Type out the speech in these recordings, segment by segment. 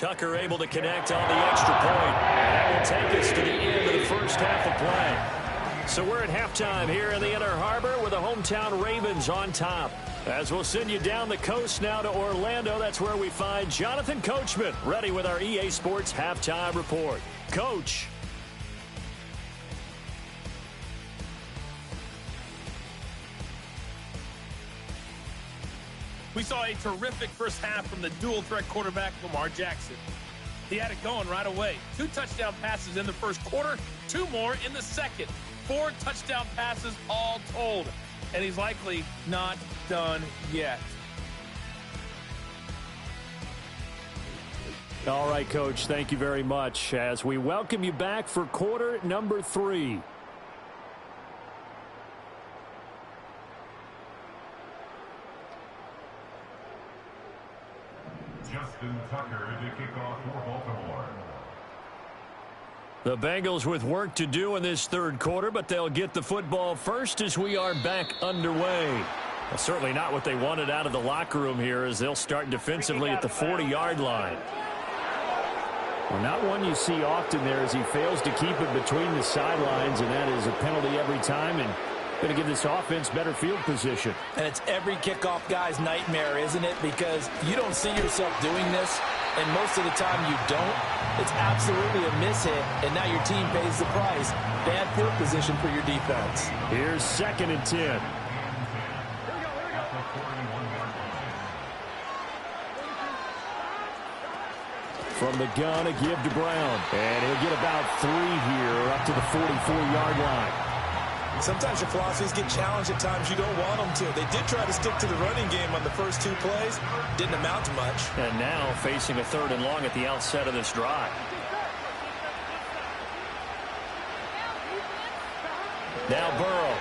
Tucker able to connect on the extra point. That will take us to the end of the first half of play. So we're at halftime here in the Inner Harbor with the hometown Ravens on top. As we'll send you down the coast now to Orlando, that's where we find Jonathan Coachman ready with our EA Sports Halftime Report. Coach. We saw a terrific first half from the dual-threat quarterback, Lamar Jackson. He had it going right away. 2 touchdown passes in the first quarter, 2 more in the second. 4 touchdown passes all told. And he's likely not done yet. All right, Coach, thank you very much as we welcome you back for quarter number 3. Justin Tucker to kick off for Baltimore. The Bengals with work to do in this third quarter, but they'll get the football first as we are back underway. Well, certainly not what they wanted out of the locker room here as they'll start defensively at the 40-yard line. Well, not one you see often there as he fails to keep it between the sidelines, and that is a penalty every time, and going to give this offense better field position. And it's every kickoff guy's nightmare, isn't it? Because you don't see yourself doing this, and most of the time you don't. It's absolutely a miss-hit, and now your team pays the price. Bad field position for your defense. Here's 2nd and 10. From the gun, a give to Brown. And he'll get about 3 here up to the 44-yard line. Sometimes your philosophies get challenged at times you don't want them to. They did try to stick to the running game on the first 2 plays. Didn't amount to much. And now facing a 3rd and long at the outset of this drive. Now Burrow.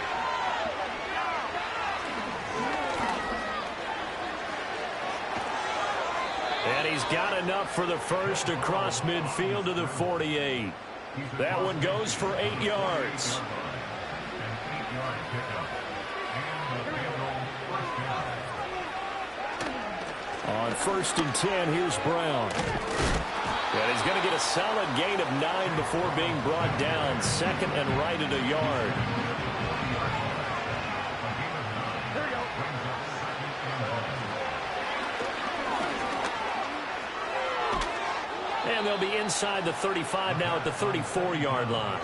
And he's got enough for the first across midfield to the 48. That one goes for 8 yards. On 1st and 10, here's Brown. And he's going to get a solid gain of 9 before being brought down. 2nd and right at a yard. And they'll be inside the 35 now at the 34-yard line.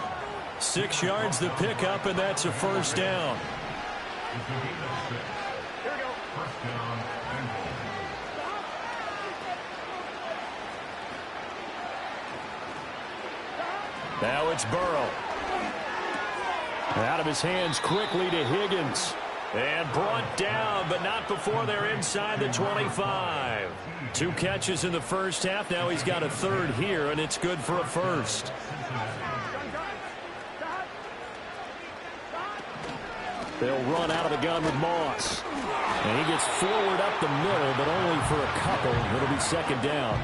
6 yards the pickup, and that's a first down. Now it's Burrow. Out of his hands quickly to Higgins. And brought down, but not before they're inside the 25. 2 catches in the first half. Now he's got a 3rd here, and it's good for a first. They'll run out of the gun with Moss. And he gets forward up the middle, but only for a couple. It'll be 2nd down.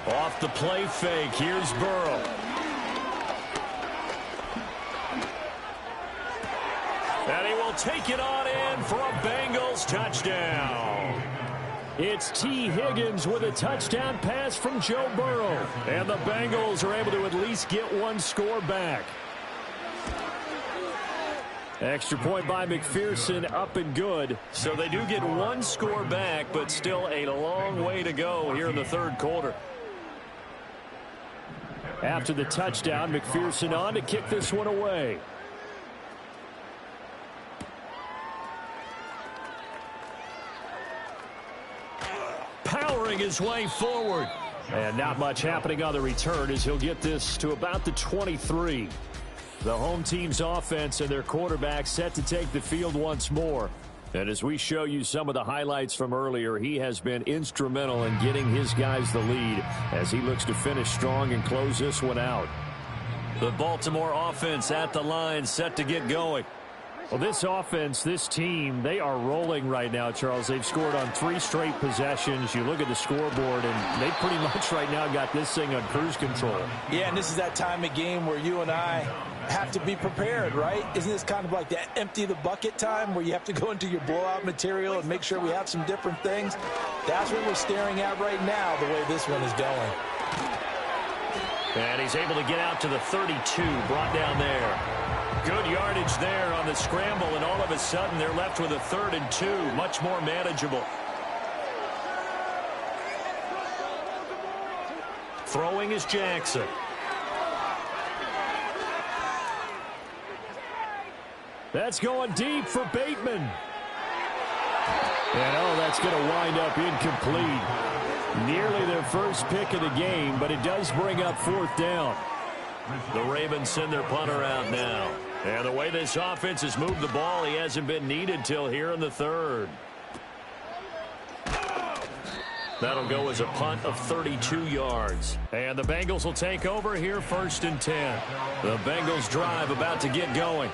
Off the play fake, here's Burrow. And he will take it on in for a Bengals touchdown. It's T. Higgins with a touchdown pass from Joe Burrow. And the Bengals are able to at least get 1 score back. Extra point by McPherson, up and good. So they do get 1 score back, but still a long way to go here in the 3rd quarter. After the touchdown, McPherson on to kick this one away. Powering his way forward. And not much happening on the return as he'll get this to about the 23. The home team's offense and their quarterback set to take the field once more. And as we show you some of the highlights from earlier, he has been instrumental in getting his guys the lead as he looks to finish strong and close this one out. The Baltimore offense at the line set to get going. Well, this offense, this team, they are rolling right now, Charles. They've scored on 3 straight possessions. You look at the scoreboard, and they pretty much right now got this thing on cruise control. Yeah, and this is that time of game where you and I have to be prepared, right? Isn't this kind of like that empty the bucket time where you have to go into your blowout material and make sure we have some different things? That's what we're staring at right now, the way this one is going. And he's able to get out to the 32, brought down there. Good yardage there on the scramble, and all of a sudden they're left with a 3rd and 2, much more manageable. Throwing is Jackson. That's going deep for Bateman. And oh, that's going to wind up incomplete. Nearly their first pick of the game, but it does bring up 4th down. The Ravens send their punter out now. And the way this offense has moved the ball, he hasn't been needed till here in the 3rd. That'll go as a punt of 32 yards. And the Bengals will take over here 1st and 10. The Bengals drive about to get going.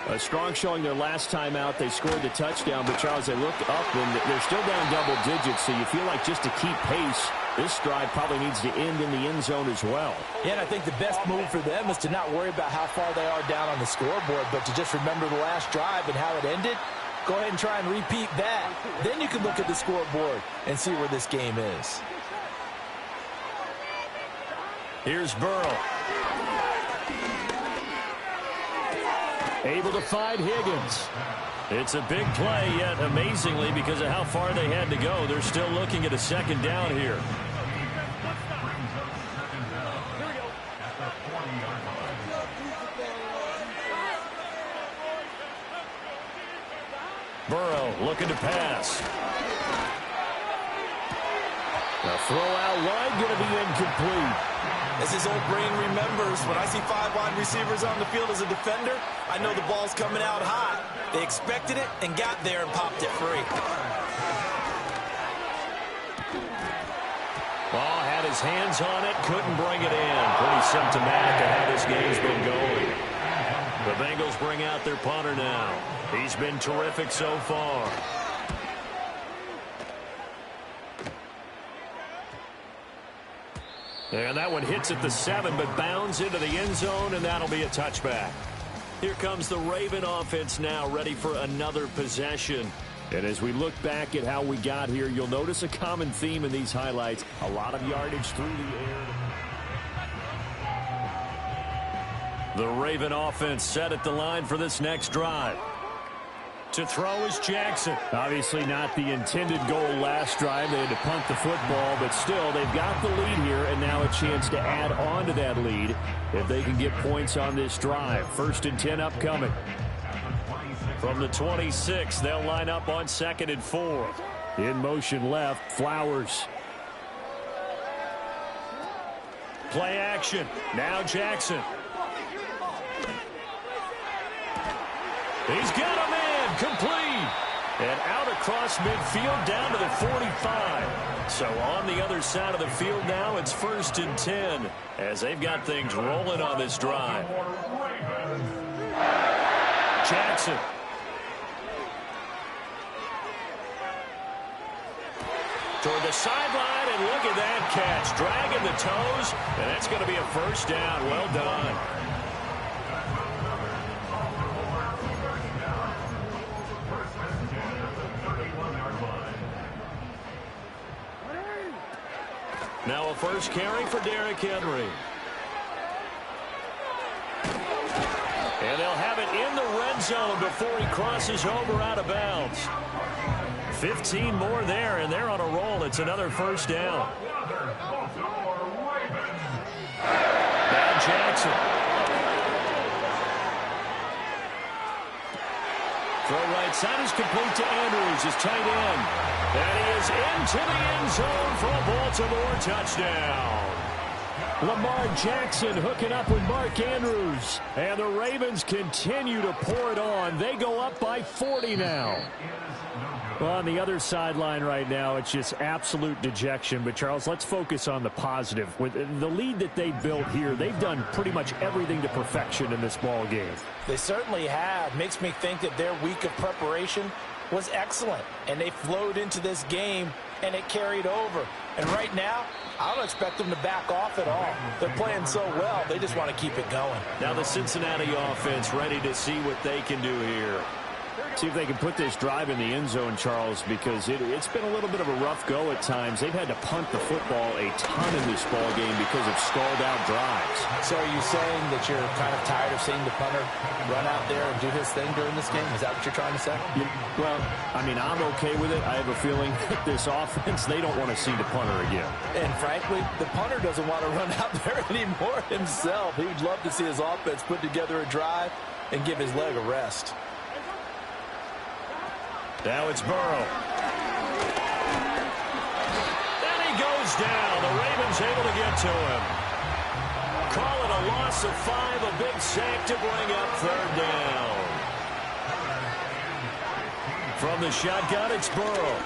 A strong showing their last time out. They scored the touchdown, but Charles, they look up and they're still down double digits, so you feel like just to keep pace, this drive probably needs to end in the end zone as well. Yeah, and I think the best move for them is to not worry about how far they are down on the scoreboard, but to just remember the last drive and how it ended. Go ahead and try and repeat that. Then you can look at the scoreboard and see where this game is. Here's Burrow. Able to find Higgins. It's a big play, yet amazingly, because of how far they had to go, they're still looking at a 2nd down here. Burrow looking to pass. The throw out wide going to be incomplete. As his old brain remembers, when I see 5 wide receivers on the field as a defender, I know the ball's coming out hot. They expected it and got there and popped it free. Ball had his hands on it, couldn't bring it in. Pretty symptomatic of how this game's been going. The Bengals bring out their punter now. He's been terrific so far. And that one hits at the 7, but bounds into the end zone, and that'll be a touchback. Here comes the Raven offense now, ready for another possession. And as we look back at how we got here, you'll notice a common theme in these highlights. A lot of yardage through the air. The Raven offense set at the line for this next drive. To throw is Jackson. Obviously not the intended goal last drive. They had to punt the football, but still they've got the lead here, and now a chance to add on to that lead if they can get points on this drive. 1st and 10 upcoming. From the 26, they'll line up on 2nd and 4. In motion left, Flowers. Play action. Now Jackson. He's got a man. Complete. And out across midfield down to the 45. So on the other side of the field now, it's 1st and 10 as they've got things rolling on this drive. Jackson. Toward the sideline, and look at that catch. Dragging the toes, and that's going to be a 1st down. Well done. Now a 1st carry for Derrick Henry. And they'll have it in the red zone before he crosses over out of bounds. 15 more there, and they're on a roll. It's another 1st down. Now Jackson. Throw right side is complete to Andrews, his tight end. And he is into the end zone for a Baltimore touchdown. Lamar Jackson hooking up with Mark Andrews. And the Ravens continue to pour it on. They go up by 40 now. Well, on the other sideline right now, it's just absolute dejection. But, Charles, let's focus on the positive. With the lead that they built here, they've done pretty much everything to perfection in this ball game. They certainly have. Makes me think that their week of preparation was excellent. And they flowed into this game, and it carried over. And right now, I don't expect them to back off at all. They're playing so well, they just want to keep it going. Now the Cincinnati offense ready to see what they can do here. See if they can put this drive in the end zone, Charles, because it's been a little bit of a rough go at times. They've had to punt the football a ton in this ball game because of stalled-out drives. So are you saying that you're kind of tired of seeing the punter run out there and do his thing during this game? Is that what you're trying to say? Well, I mean, I'm okay with it. I have a feeling that this offense, they don't want to see the punter again. And frankly, the punter doesn't want to run out there anymore himself. He would love to see his offense put together a drive and give his leg a rest. Now it's Burrow. And he goes down. The Ravens able to get to him. Call it a loss of 5, a big sack to bring up third down. From the shotgun, it's Burrow.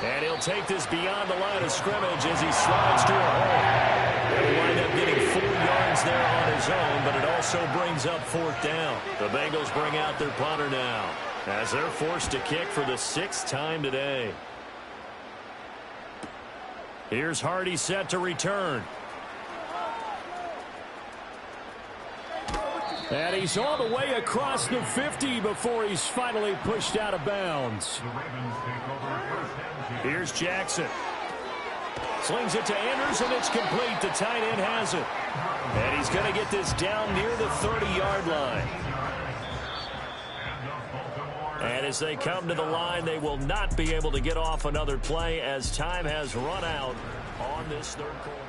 And he'll take this beyond the line of scrimmage as he slides to a hole. He'll wind up getting 4 yards there on his own, but it also brings up fourth down. The Bengals bring out their punter now as they're forced to kick for the 6th time today. Here's Hardy set to return. And he's all the way across the 50 before he's finally pushed out of bounds. Here's Jackson. Slings it to Andrews, and it's complete. The tight end has it. And he's going to get this down near the 30-yard line. And as they come to the line, they will not be able to get off another play as time has run out on this third quarter.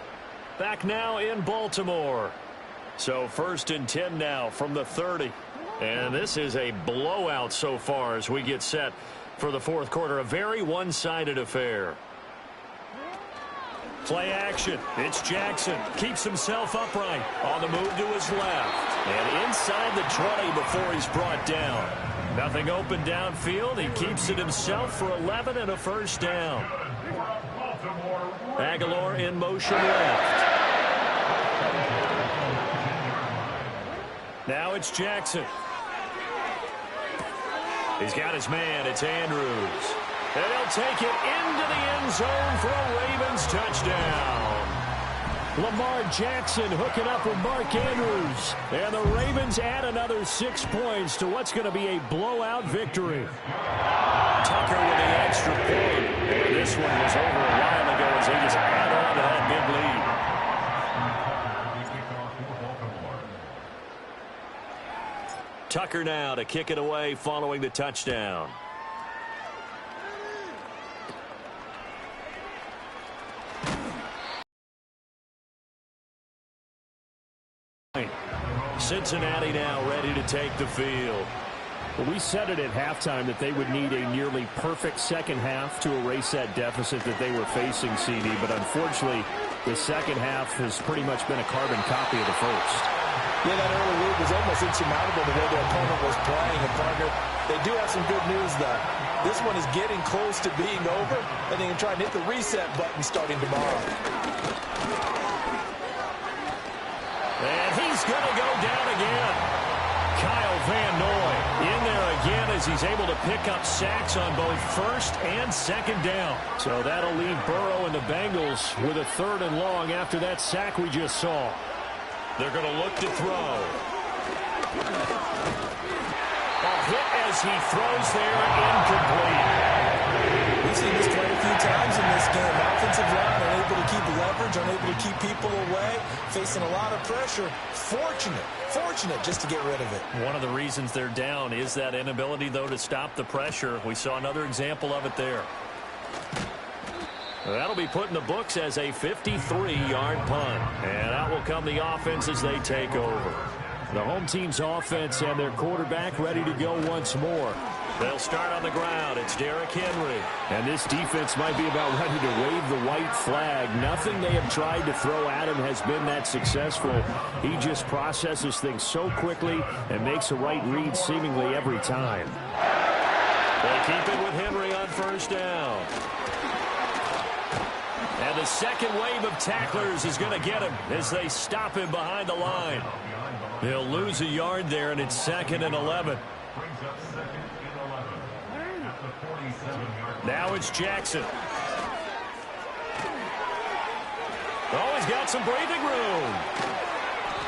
Back now in Baltimore. So 1st and 10 now from the 30. And this is a blowout so far as we get set for the fourth quarter. A very one-sided affair. Play action. It's Jackson. Keeps himself upright on the move to his left. And inside the 20 before he's brought down. Nothing open downfield. He keeps it himself for 11 and a first down. Aguilar in motion left. Now it's Jackson. He's got his man. It's Andrews. And he'll take it into the end zone for a Ravens touchdown. Lamar Jackson hooking up with Mark Andrews. And the Ravens add another 6 points to what's going to be a blowout victory. Tucker with the extra point. And this one was over a while ago as they just add on to that big lead. Tucker now to kick it away following the touchdown. Cincinnati now ready to take the field. Well, we said it at halftime that they would need a nearly perfect second half to erase that deficit that they were facing, CD. But unfortunately, the second half has pretty much been a carbon copy of the first. Yeah, that early lead was almost insurmountable the way their opponent was playing. And, partner, they do have some good news, though. This one is getting close to being over, and they can try and hit the reset button starting tomorrow. And he's going to go down again. Kyle Van Noy in there again as he's able to pick up sacks on both first and second down. So that'll leave Burrow and the Bengals with a 3rd and long after that sack we just saw. They're going to look to throw. A hit as he throws there, incomplete. We've seen this play a few times in this game. Offensive line unable to keep leverage, unable to keep people away, facing a lot of pressure. Fortunate just to get rid of it. One of the reasons they're down is that inability, though, to stop the pressure. We saw another example of it there. That'll be put in the books as a 53-yard punt. And out will come the offense as they take over. The home team's offense and their quarterback ready to go once more. They'll start on the ground. It's Derrick Henry. And this defense might be about ready to wave the white flag. Nothing they have tried to throw at him has been that successful. He just processes things so quickly and makes a right read seemingly every time. They keep it with Henry on first down. And the second wave of tacklers is going to get him as they stop him behind the line. They'll lose a yard there, and it's 2nd and 11. Now it's Jackson. Oh, he's got some breathing room.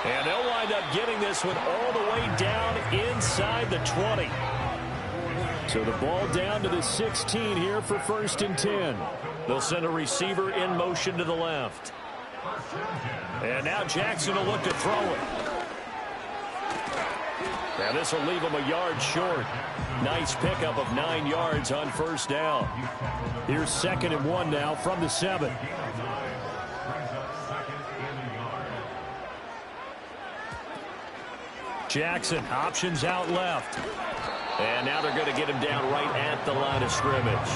And they'll wind up getting this one all the way down inside the 20. So the ball down to the 16 here for 1st and 10. They'll send a receiver in motion to the left. And now Jackson will look to throw it. Now this will leave him a yard short. Nice pickup of 9 yards on first down. Here's 2nd and 1 now from the 7. Jackson options out left. And now they're going to get him down right at the line of scrimmage.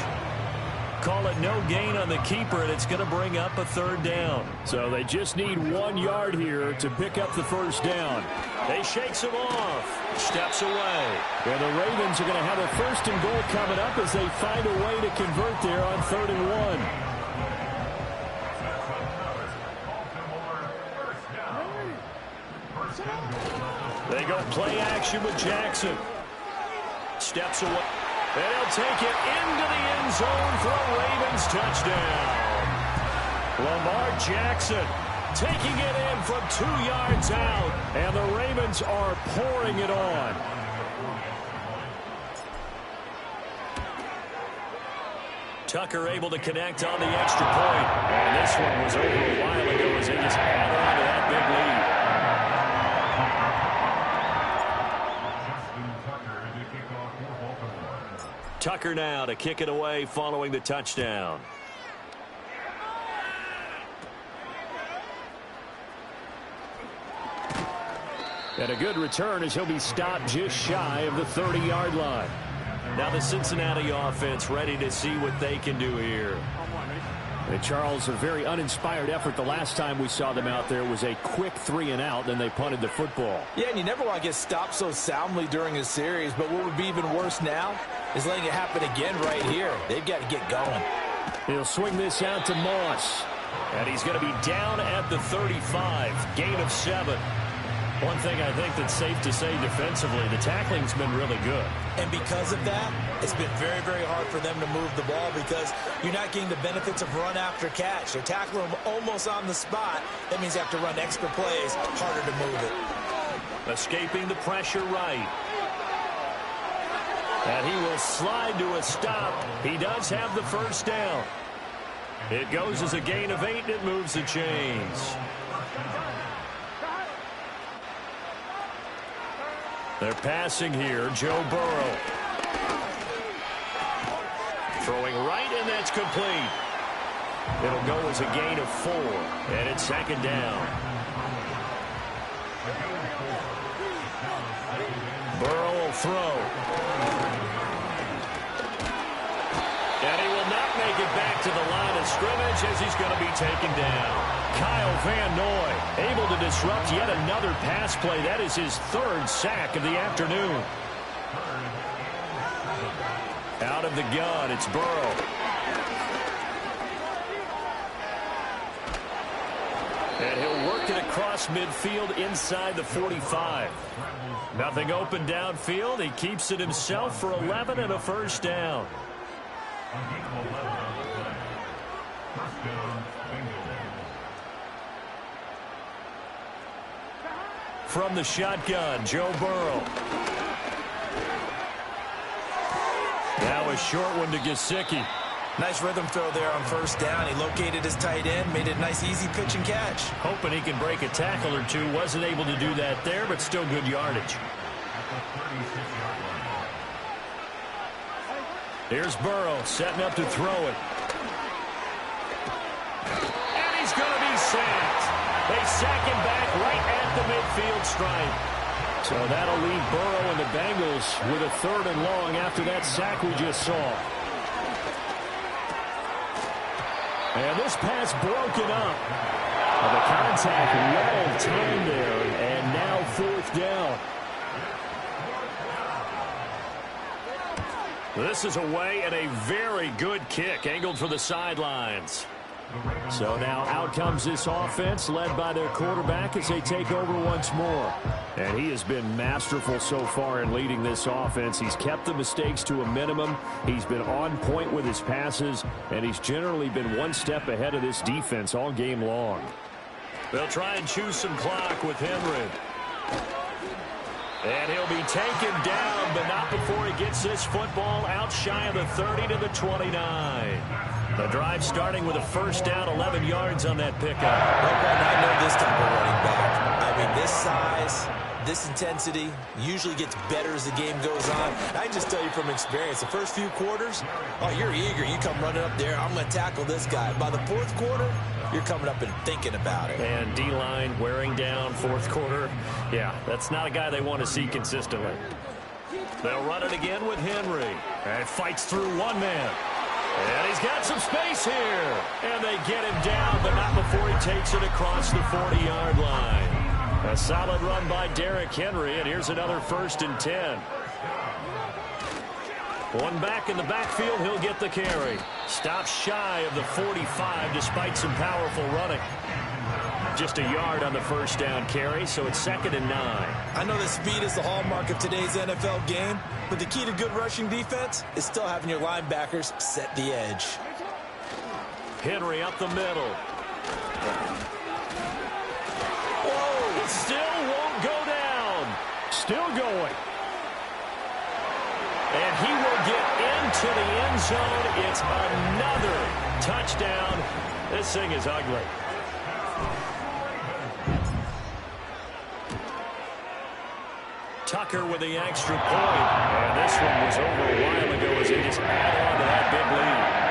Call it no gain on the keeper, and it's going to bring up a 3rd down. So they just need 1 yard here to pick up the first down. They shakes him off. Steps away. And the Ravens are going to have a 1st and goal coming up as they find a way to convert there on 3rd and 1. They go play action with Jackson. Steps away. And he'll take it into the end zone for a Ravens touchdown. Lamar Jackson taking it in from 2 yards out. And the Ravens are pouring it on. Tucker able to connect on the extra point. And this one was over a while ago as they just add on to that big lead. Tucker now to kick it away following the touchdown. And a good return as he'll be stopped just shy of the 30-yard line. Now the Cincinnati offense ready to see what they can do here. And Charles, a very uninspired effort the last time we saw them out there was a quick 3 and out, then they punted the football. Yeah, and you never want to get stopped so soundly during a series, but what would be even worse now is letting it happen again right here. They've got to get going. He'll swing this out to Moss. And he's going to be down at the 35, gain of 7. One thing I think that's safe to say defensively, the tackling's been really good. And because of that, it's been very, very hard for them to move the ball because you're not getting the benefits of run after catch. They're tackling them almost on the spot. That means you have to run extra plays, harder to move it. Escaping the pressure right. And he will slide to a stop. He does have the first down. It goes as a gain of 8, and it moves the chains. They're passing here. Joe Burrow. Throwing right, and that's complete. It'll go as a gain of 4, and it's 2nd down. Burrow will throw. And he will not make it back to the line of scrimmage as he's going to be taken down. Kyle Van Noy able to disrupt yet another pass play. That is his 3rd sack of the afternoon. Out of the gun, it's Burrow. And he'll work it across midfield inside the 45. Nothing open downfield. He keeps it himself for 11 and a first down. From the shotgun, Joe Burrow. Now a short one to Gesicki. Nice rhythm throw there on first down. He located his tight end, made it a nice easy pitch and catch. Hoping he can break a tackle or two. Wasn't able to do that there, but still good yardage. Here's Burrow setting up to throw it. And he's going to be sacked. They sack him back right at the midfield stripe. So that'll leave Burrow and the Bengals with a 3rd and long after that sack we just saw. And this pass broken up. The contact well timed there, and now 4th down. This is away and a very good kick, angled for the sidelines. So now out comes this offense, led by their quarterback as they take over once more. And he has been masterful so far in leading this offense. He's kept the mistakes to a minimum. He's been on point with his passes, and he's generally been one step ahead of this defense all game long. They'll try and choose some clock with Henry. And he'll be taken down, but not before he gets this football out shy of the 30 to the 29. The drive starting with a 1st down, 11 yards on that pickup. I know this type of running back. I mean, this size, this intensity usually gets better as the game goes on. I can just tell you from experience, the first few quarters, oh, you're eager. You come running up there, I'm going to tackle this guy. By the 4th quarter, you're coming up and thinking about it. And D-line wearing down 4th quarter. Yeah, that's not a guy they want to see consistently. They'll run it again with Henry. And fights through one man. And he's got some space here. And they get him down, but not before he takes it across the 40-yard line. A solid run by Derrick Henry, and here's another 1st and 10. One back in the backfield, he'll get the carry. Stops shy of the 45 despite some powerful running. Just a yard on the 1st down carry, so it's 2nd and 9. I know that speed is the hallmark of today's NFL game, but the key to good rushing defense is still having your linebackers set the edge. Henry up the middle. Whoa, it still won't go down. Still going. And he will get into the end zone. It's another touchdown. This thing is ugly. Tucker with the extra point. And this one was over a while ago as they just add on to that big lead.